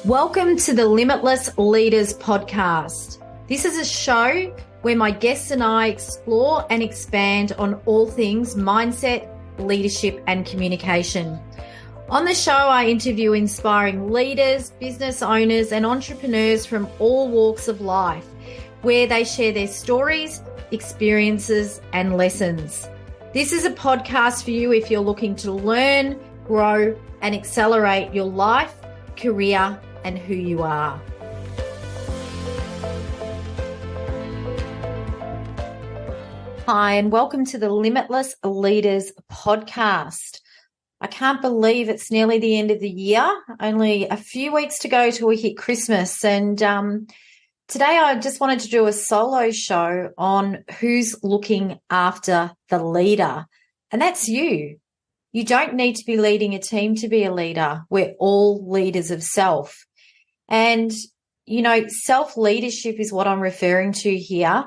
Welcome to the Limitless Leaders podcast. This is a show where my guests and I explore and expand on all things mindset, leadership, and communication. On the show, I interview inspiring leaders, business owners, and entrepreneurs from all walks of life, where they share their stories, experiences, and lessons. This is a podcast for you if you're looking to learn, grow, and accelerate your life, career, and who you are. Hi, and welcome to the Limitless Leaders podcast. I can't believe it's nearly the end of the year, only a few weeks to go till we hit Christmas. And today I just wanted to do a solo show on who's looking after the leader, and that's you. You don't need to be leading a team to be a leader. We're all leaders of self. And, self-leadership is what I'm referring to here.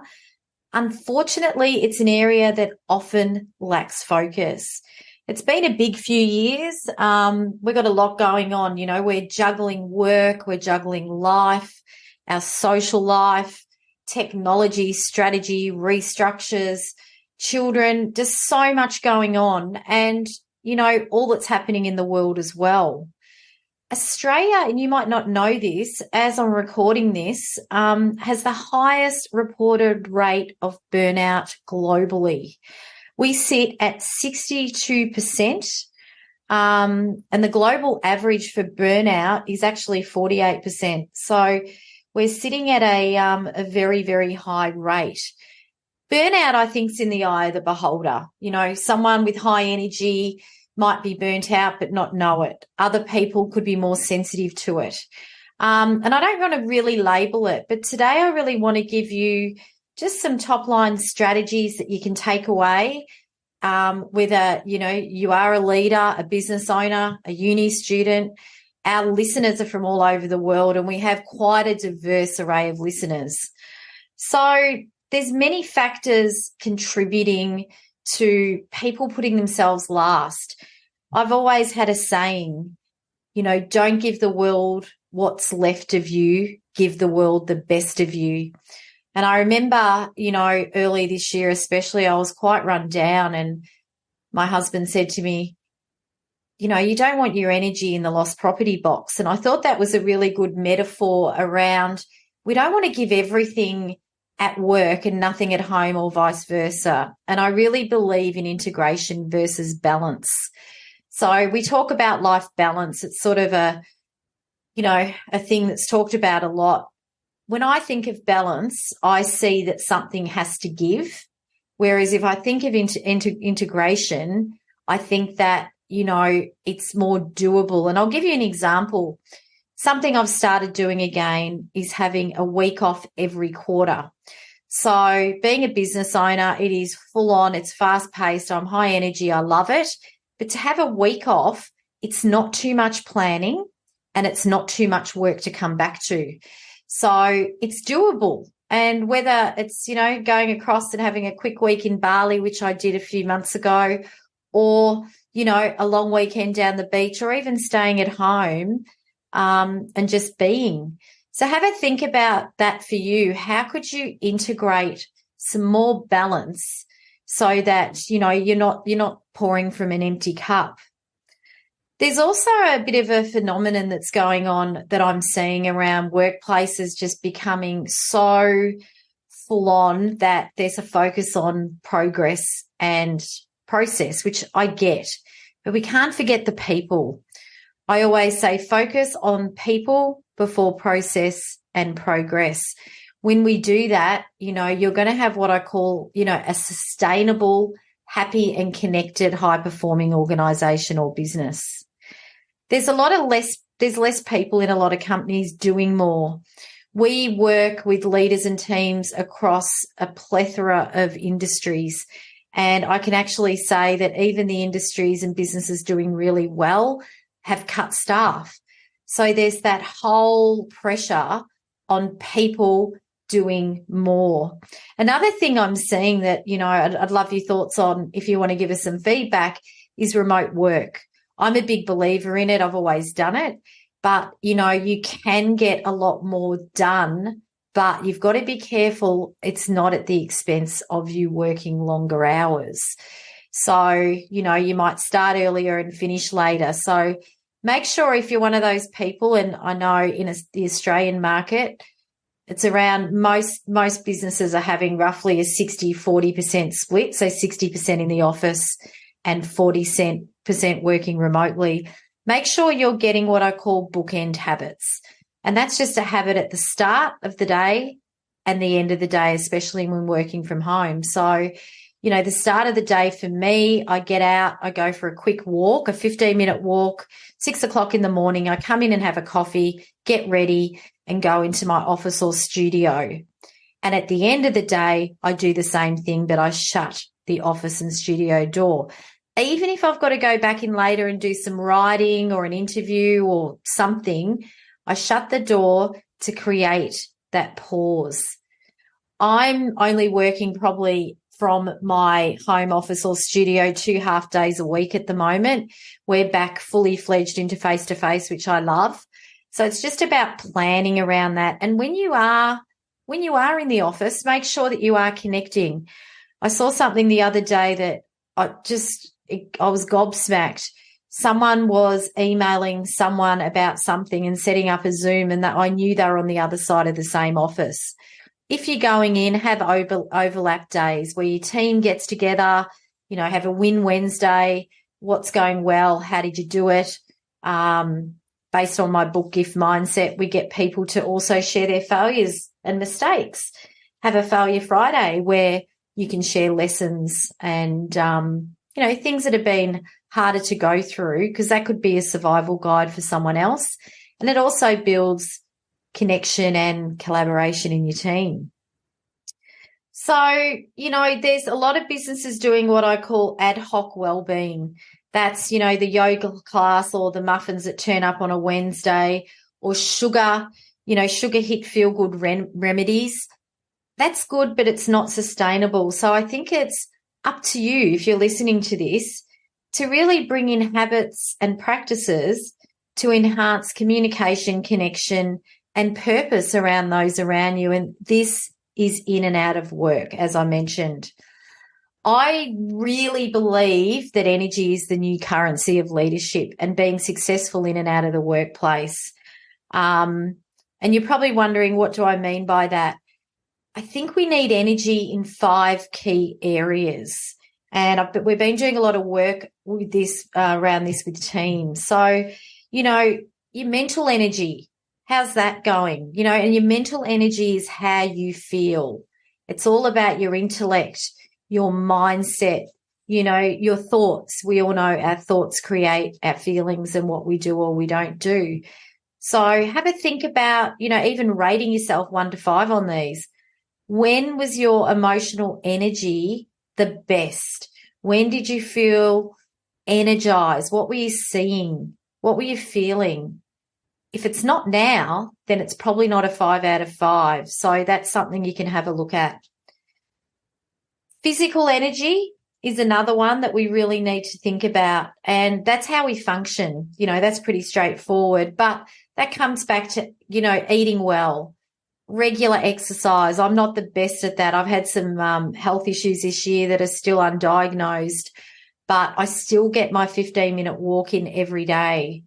Unfortunately, it's an area that often lacks focus. It's been a big few years. We've got a lot going on. We're juggling work, we're juggling life, our social life, technology, strategy, restructures, children, just so much going on. And, all that's happening in the world as well. Australia, and you might not know this, as I'm recording this, has the highest reported rate of burnout globally. We sit at 62%, and the global average for burnout is actually 48%. So we're sitting at a very, very high rate. Burnout, I think, is in the eye of the beholder. Someone with high energy might be burnt out but not know it. Other people could be more sensitive to it. And I don't want to really label it, but today I really want to give you just some top-line strategies that you can take away, whether, you are a leader, a business owner, a uni student. Our listeners are from all over the world, and we have quite a diverse array of listeners. So there's many factors contributing to people putting themselves last. I've always had a saying, don't give the world what's left of you, give the world the best of you. And I remember, early this year especially, I was quite run down, and my husband said to me, you don't want your energy in the lost property box. And I thought that was a really good metaphor around, we don't want to give everything at work and nothing at home, or vice versa. And I really believe in integration versus balance. So we talk about life balance. It's sort of a thing that's talked about a lot. When I think of balance, I see that something has to give. Whereas if I think of integration, I think that, it's more doable. And I'll give you an example. Something I've started doing again is having a week off every quarter. So being a business owner, it is full on, it's fast paced, I'm high energy, I love it. But to have a week off, it's not too much planning and it's not too much work to come back to. So it's doable. And whether it's, going across and having a quick week in Bali, which I did a few months ago, or, a long weekend down the beach, or even staying at home, and just being. So have a think about that for you. How could you integrate some more balance so that, you're not pouring from an empty cup? There's also a bit of a phenomenon that's going on that I'm seeing around workplaces just becoming so full on that there's a focus on progress and process, which I get, but we can't forget the people. I always say focus on people before process and progress. When we do that, you're going to have what I call, a sustainable, happy and connected, high-performing organisation or business. There's less people in a lot of companies doing more. We work with leaders and teams across a plethora of industries. And I can actually say that even the industries and businesses doing really well have cut staff. So there's that whole pressure on people doing more. Another thing I'm seeing that, I'd love your thoughts on if you want to give us some feedback is remote work. I'm a big believer in it. I've always done it. but, you can get a lot more done, but you've got to be careful it's not at the expense of you working longer hours. So, you might start earlier and finish later. So make sure if you're one of those people, and I know in the Australian market, it's around most businesses are having roughly a 60-40% split, so 60% in the office and 40% working remotely. Make sure you're getting what I call bookend habits. And that's just a habit at the start of the day and the end of the day, especially when working from home. So, the start of the day for me, I get out, I go for a quick walk, a 15-minute walk, 6 o'clock in the morning. I come in and have a coffee, get ready, and go into my office or studio. And at the end of the day, I do the same thing, but I shut the office and studio door. Even if I've got to go back in later and do some writing or an interview or something, I shut the door to create that pause. I'm only working probably from my home office or studio 2 half days a week at the moment. We're back fully fledged into face-to-face, which I love. So it's just about planning around that. And when you are in the office, make sure that you are connecting. I saw something the other day that I was gobsmacked. Someone was emailing someone about something and setting up a Zoom, and that I knew they were on the other side of the same office. If you're going in, have overlap days where your team gets together, have a win Wednesday. What's going well? How did you do it? Based on my book Gift Mindset, we get people to also share their failures and mistakes. Have a Failure Friday where you can share lessons and, things that have been harder to go through, because that could be a survival guide for someone else. And it also builds connection and collaboration in your team. So, there's a lot of businesses doing what I call ad hoc wellbeing. That's, the yoga class or the muffins that turn up on a Wednesday, or sugar hit feel good remedies. That's good, but it's not sustainable. So I think it's up to you, if you're listening to this, to really bring in habits and practices to enhance communication, connection, and purpose around those around you. And this is in and out of work, as I mentioned. I really believe that energy is the new currency of leadership and being successful in and out of the workplace. And you're probably wondering, what do I mean by that? I think we need energy in 5 key areas. And we've been doing a lot of work with this around this with teams. So, your mental energy, how's that going? And your mental energy is how you feel. It's all about your intellect, your mindset, your thoughts. We all know our thoughts create our feelings and what we do or we don't do. So have a think about, even rating yourself 1 to 5 on these. When was your emotional energy the best? When did you feel energized? What were you seeing? What were you feeling? If it's not now, then it's probably not a 5 out of 5. So that's something you can have a look at. Physical energy is another one that we really need to think about. And that's how we function. That's pretty straightforward. But that comes back to, eating well, regular exercise. I'm not the best at that. I've had some health issues this year that are still undiagnosed, but I still get my 15-minute walk in every day.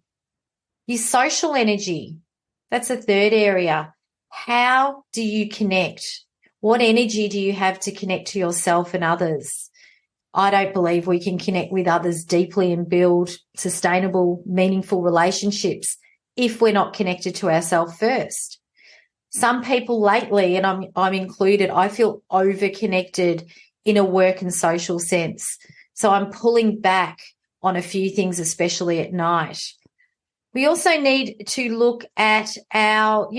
Your social energy, that's a third area. How do you connect? What energy do you have to connect to yourself and others? I don't believe we can connect with others deeply and build sustainable, meaningful relationships if we're not connected to ourselves first. Some people lately, and I'm included, I feel over-connected in a work and social sense. So I'm pulling back on a few things, especially at night. We also need to look at our,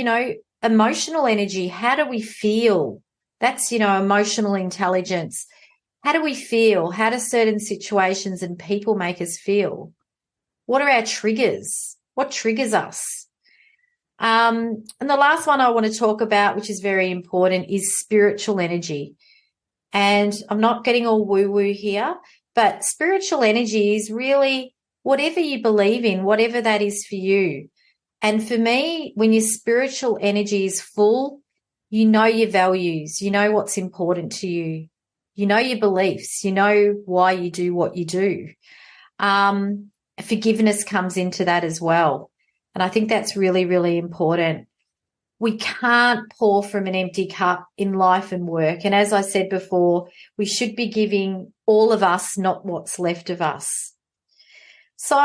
emotional energy. How do we feel? That's, emotional intelligence. How do we feel? How do certain situations and people make us feel? What are our triggers? What triggers us? And the last one I want to talk about, which is very important, is spiritual energy. And I'm not getting all woo-woo here, but spiritual energy is really whatever you believe in, whatever that is for you. And for me, when your spiritual energy is full, you know your values, you know what's important to you, you know your beliefs, you know why you do what you do. Forgiveness comes into that as well. And I think that's really, really important. We can't pour from an empty cup in life and work. And as I said before, we should be giving all of us, not what's left of us. So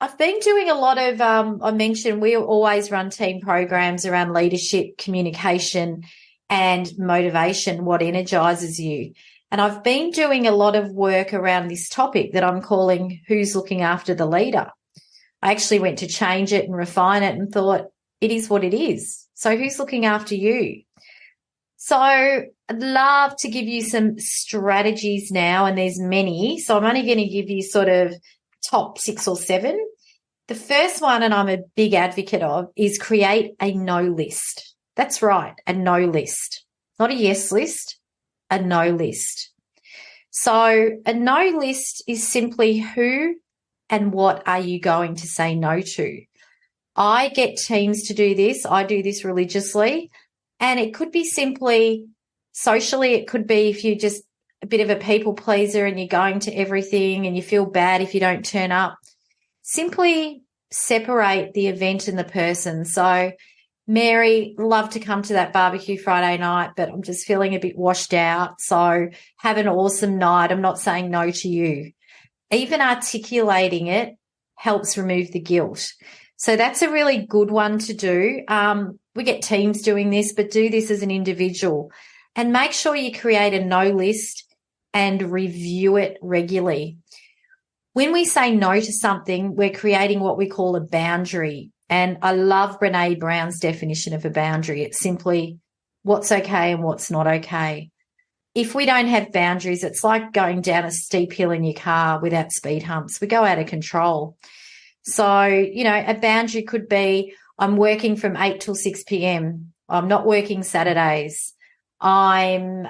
I've been doing a lot of, I mentioned we always run team programs around leadership, communication, and motivation, what energizes you. And I've been doing a lot of work around this topic that I'm calling Who's Looking After the Leader. I actually went to change it and refine it and thought, it is what it is. So who's looking after you? So I'd love to give you some strategies now, and there's many. So I'm only going to give you sort of top 6 or 7. The first one, and I'm a big advocate of, is create a no list. That's right, a no list. Not a yes list, a no list. So a no list is simply who and what are you going to say no to? I get teams to do this. I do this religiously. And it could be simply socially. It could be if you're just a bit of a people pleaser and you're going to everything and you feel bad if you don't turn up. Simply separate the event and the person. So, Mary, love to come to that barbecue Friday night, but I'm just feeling a bit washed out. So have an awesome night. I'm not saying no to you. Even articulating it helps remove the guilt. So that's a really good one to do. We get teams doing this, but do this as an individual. And make sure you create a no list and review it regularly. When we say no to something, we're creating what we call a boundary. And I love Brené Brown's definition of a boundary. It's simply what's okay and what's not okay. If we don't have boundaries, it's like going down a steep hill in your car without speed humps. We go out of control. So, you know, a boundary could be I'm working from 8 till 6 p.m. I'm not working Saturdays. I'm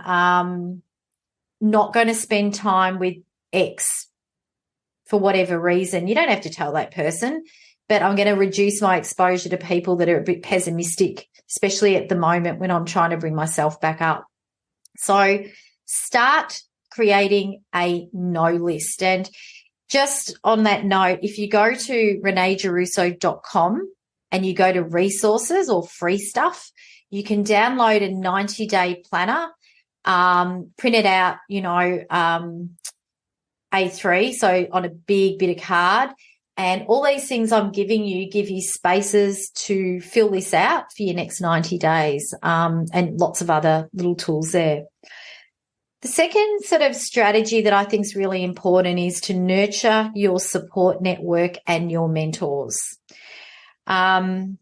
not going to spend time with X for whatever reason. You don't have to tell that person, but I'm going to reduce my exposure to people that are a bit pessimistic, especially at the moment when I'm trying to bring myself back up. So start creating a no list. And just on that note, if you go to reneegiarrusso.com and you go to resources or free stuff, you can download a 90-day planner, print it out, A3, so on a big bit of card. And all these things I'm giving you give you spaces to fill this out for your next 90 days, and lots of other little tools there. The second sort of strategy that I think is really important is to nurture your support network and your mentors. I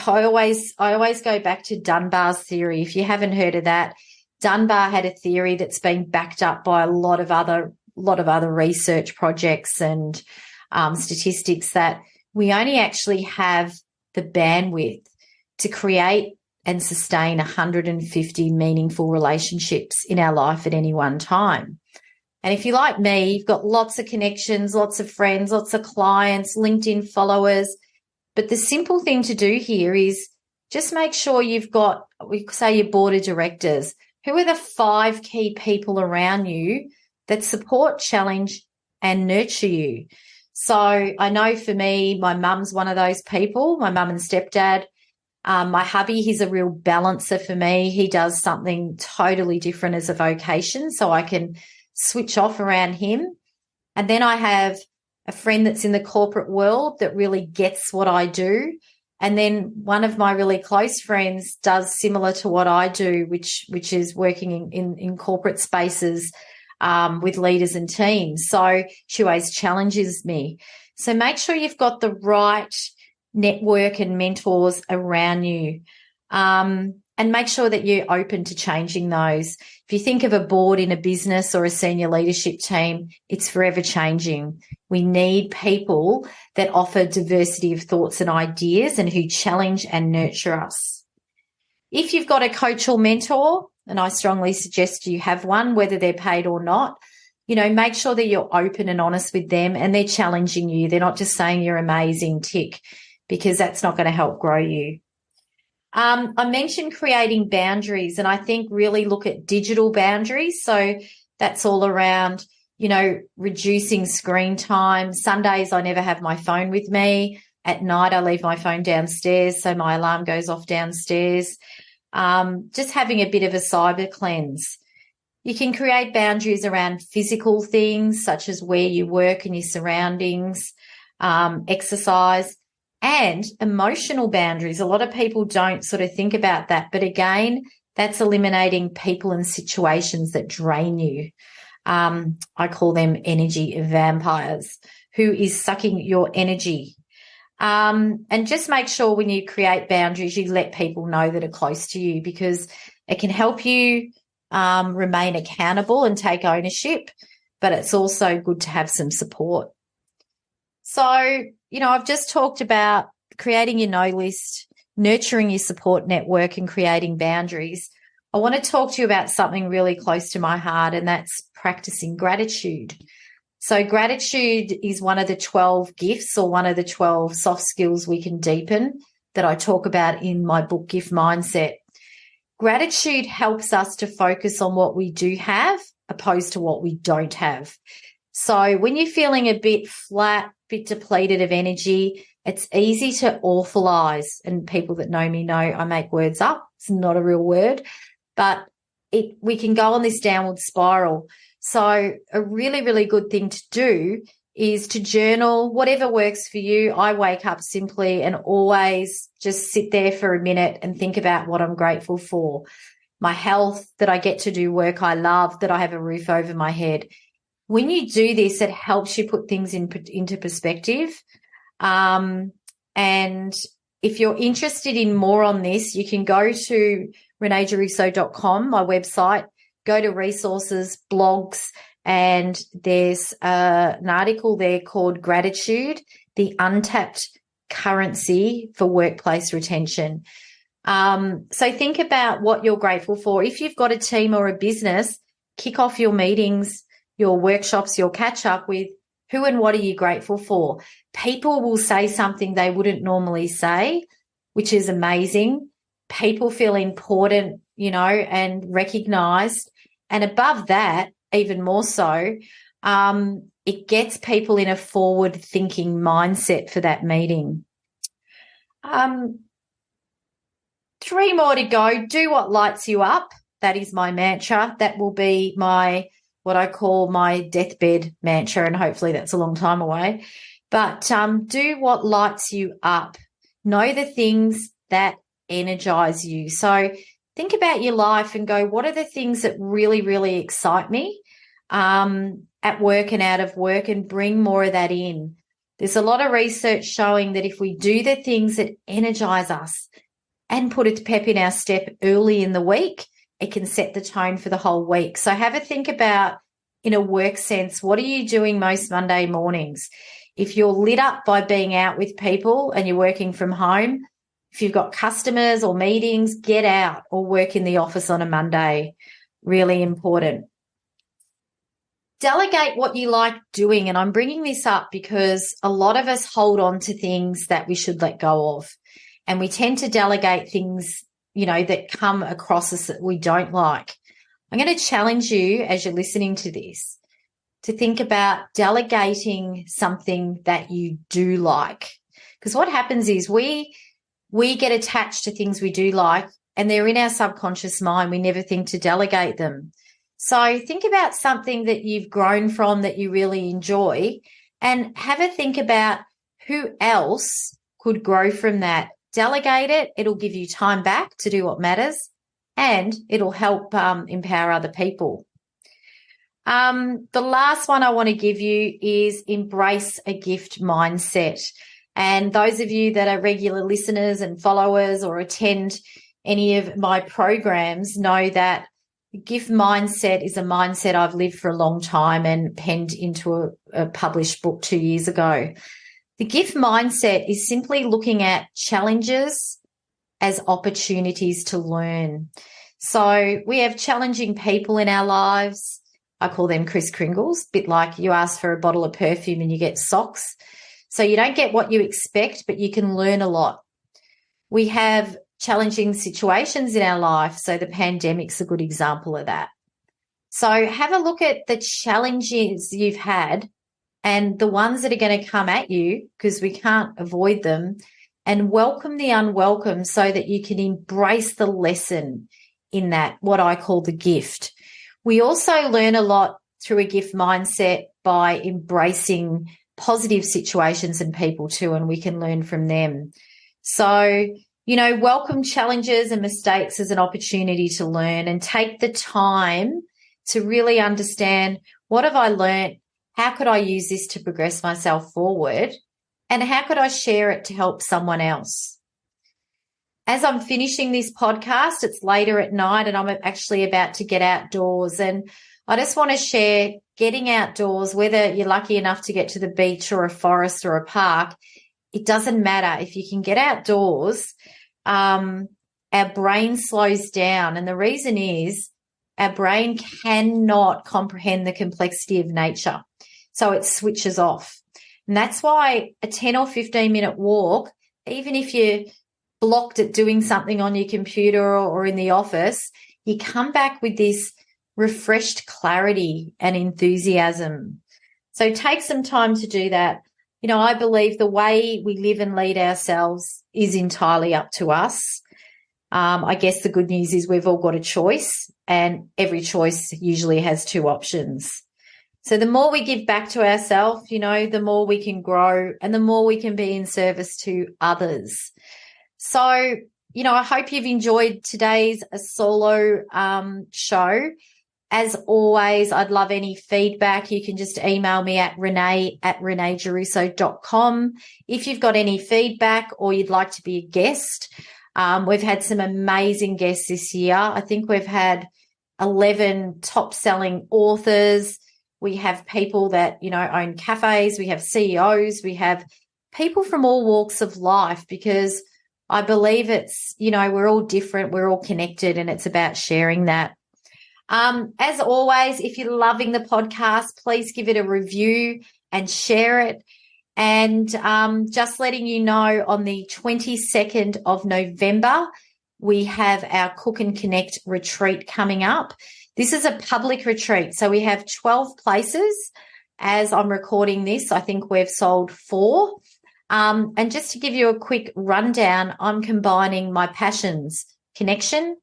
always go back to Dunbar's theory. If you haven't heard of that, Dunbar had a theory that's been backed up by a lot of other research projects and statistics, that we only actually have the bandwidth to create and sustain 150 meaningful relationships in our life at any one time. And if you're like me, you've got lots of connections, lots of friends, lots of clients, LinkedIn followers. But the simple thing to do here is just make sure you've got, we say, your board of directors. Who are the 5 key people around you that support, challenge, and nurture you? So I know for me, my mum's one of those people, my mum and stepdad. My hubby, he's a real balancer for me. He does something totally different as a vocation, so I can switch off around him. And then I have a friend that's in the corporate world that really gets what I do. And then one of my really close friends does similar to what I do, which is working in corporate spaces with leaders and teams. So she always challenges me. So make sure you've got the right network and mentors around you, and make sure that you're open to changing those. If you think of a board in a business or a senior leadership team, it's forever changing. We need people that offer diversity of thoughts and ideas and who challenge and nurture us. If you've got a coach or mentor, and I strongly suggest you have one, whether they're paid or not, make sure that you're open and honest with them and they're challenging you. They're not just saying you're amazing, tick, because that's not going to help grow you. I mentioned creating boundaries, and I think really look at digital boundaries. So that's all around, reducing screen time. Sundays, I never have my phone with me. At night, I leave my phone downstairs, so my alarm goes off downstairs. Just having a bit of a cyber cleanse. You can create boundaries around physical things, such as where you work and your surroundings, exercise, and emotional boundaries. A lot of people don't sort of think about that. But again, that's eliminating people and situations that drain you. I call them energy vampires, who is sucking your energy. And just make sure when you create boundaries, you let people know that are close to you, because it can help you remain accountable and take ownership, but it's also good to have some support. So, I've just talked about creating your no list, nurturing your support network, and creating boundaries. I want to talk to you about something really close to my heart, and that's practicing gratitude. So gratitude is one of the 12 gifts, or one of the 12 soft skills we can deepen, that I talk about in my book, Gift Mindset. Gratitude helps us to focus on what we do have opposed to what we don't have. So when you're feeling a bit flat, bit depleted of energy, it's easy to awfulize. And people that know me know I make words up. It's not a real word, but we can go on this downward spiral. So a really, really good thing to do is to journal, whatever works for you. I wake up simply and always just sit there for a minute and think about what I'm grateful for. My health, that I get to do work I love, that I have a roof over my head. When you do this, it helps you put things into perspective. And if you're interested in more on this, you can go to reneegiarrusso.com, my website, go to resources, blogs, and there's an article there called Gratitude, the Untapped Currency for Workplace Retention. So think about what you're grateful for. If you've got a team or a business, kick off your meetings, your workshops, your catch up with who and what are you grateful for. People will say something they wouldn't normally say, which is amazing. People feel important, and recognized. And above that, even more so, it gets people in a forward-thinking mindset for that meeting. 3 more to go. Do what lights you up. That is my mantra. That will be what I call my deathbed mantra, and hopefully that's a long time away. But do what lights you up. Know the things that energize you. So think about your life and go, what are the things that really, really excite me at work and out of work, and bring more of that in. There's a lot of research showing that if we do the things that energize us and put a pep in our step early in the week, it can set the tone for the whole week. So have a think about, in a work sense, what are you doing most Monday mornings? If you're lit up by being out with people and you're working from home, if you've got customers or meetings, get out or work in the office on a Monday. Really important. Delegate what you like doing. And I'm bringing this up because a lot of us hold on to things that we should let go of. And we tend to delegate things, that come across us that we don't like. I'm going to challenge you as you're listening to this to think about delegating something that you do like. Because what happens is we get attached to things we do like, and they're in our subconscious mind. We never think to delegate them. So think about something that you've grown from that you really enjoy, and have a think about who else could grow from that. Delegate it. It'll give you time back to do what matters, and it'll help empower other people. The last one I want to give you is embrace a gift mindset. And those of you that are regular listeners and followers or attend any of my programs know that gift mindset is a mindset I've lived for a long time and penned into a published book 2 years ago. The gift mindset is simply looking at challenges as opportunities to learn. So we have challenging people in our lives. I call them Kris Kringles, a bit like you ask for a bottle of perfume and you get socks. So you don't get what you expect, but you can learn a lot. We have challenging situations in our life, so the pandemic's a good example of that. So have a look at the challenges you've had and the ones that are going to come at you, because we can't avoid them, and welcome the unwelcome so that you can embrace the lesson in that, what I call the gift. We also learn a lot through a gift mindset by embracing positive situations and people too, and we can learn from them. So, welcome challenges and mistakes as an opportunity to learn, and take the time to really understand, what have I learned? How could I use this to progress myself forward? And how could I share it to help someone else? As I'm finishing this podcast, it's later at night and I'm actually about to get outdoors. And I just want to share, getting outdoors, whether you're lucky enough to get to the beach or a forest or a park, it doesn't matter. If you can get outdoors, our brain slows down. And the reason is our brain cannot comprehend the complexity of nature. So it switches off. And that's why a 10 or 15-minute walk, even if you're blocked at doing something on your computer or in the office, you come back with this refreshed clarity and enthusiasm. So take some time to do that. I believe the way we live and lead ourselves is entirely up to us. I guess the good news is we've all got a choice, and every choice usually has two options. So the more we give back to ourselves, the more we can grow and the more we can be in service to others. So, I hope you've enjoyed today's solo show. As always, I'd love any feedback. You can just email me at renee@reneegiarrusso.com. If you've got any feedback or you'd like to be a guest, we've had some amazing guests this year. I think we've had 11 top-selling authors. We have people that, own cafes. We have CEOs. We have people from all walks of life, because I believe it's, we're all different. We're all connected, and it's about sharing that. As always, if you're loving the podcast, please give it a review and share it. And just letting you know, on the 22nd of November, we have our Cook and Connect retreat coming up. This is a public retreat. So we have 12 places. As I'm recording this, I think we've sold 4. And just to give you a quick rundown, I'm combining my passions, connection,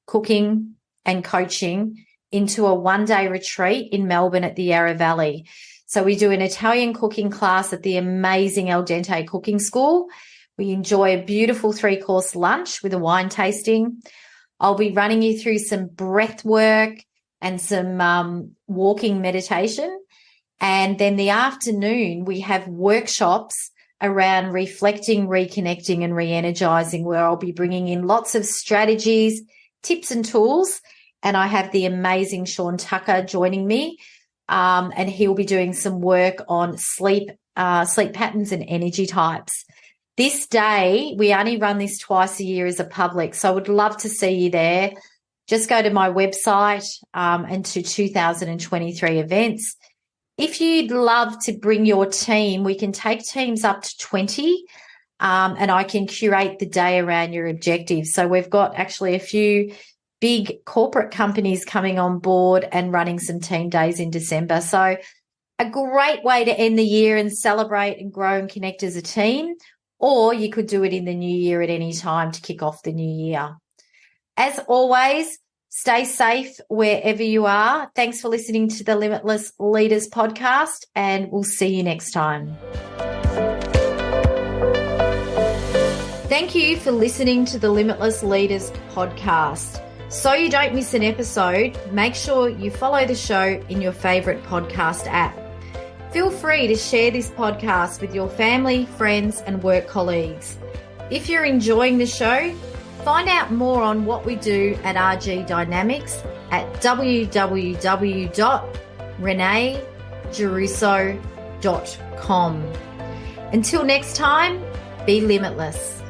cooking, and coaching, into a one-day retreat in Melbourne at the Yarra Valley. So we do an Italian cooking class at the amazing Al Dente Cooking School. We enjoy a beautiful 3-course lunch with a wine tasting. I'll be running you through some breath work and some walking meditation. And then the afternoon, we have workshops around reflecting, reconnecting, and re-energizing, where I'll be bringing in lots of strategies, tips and tools. And I have the amazing Sean Tucker joining me, and he'll be doing some work on sleep patterns and energy types. This day, we only run this twice a year as a public, so I would love to see you there. Just go to my website and to 2023 events. If you'd love to bring your team, we can take teams up to 20, and I can curate the day around your objectives. So we've got actually a few big corporate companies coming on board and running some team days in December. So a great way to end the year and celebrate and grow and connect as a team. Or you could do it in the new year at any time to kick off the new year. As always, stay safe wherever you are. Thanks for listening to the Limitless Leaders podcast, and we'll see you next time. Thank you for listening to the Limitless Leaders podcast. So you don't miss an episode, make sure you follow the show in your favorite podcast app. Feel free to share this podcast with your family, friends, and work colleagues. If you're enjoying the show, find out more on what we do at RG Dynamics at www.reneegiarrusso.com. Until next time, be limitless.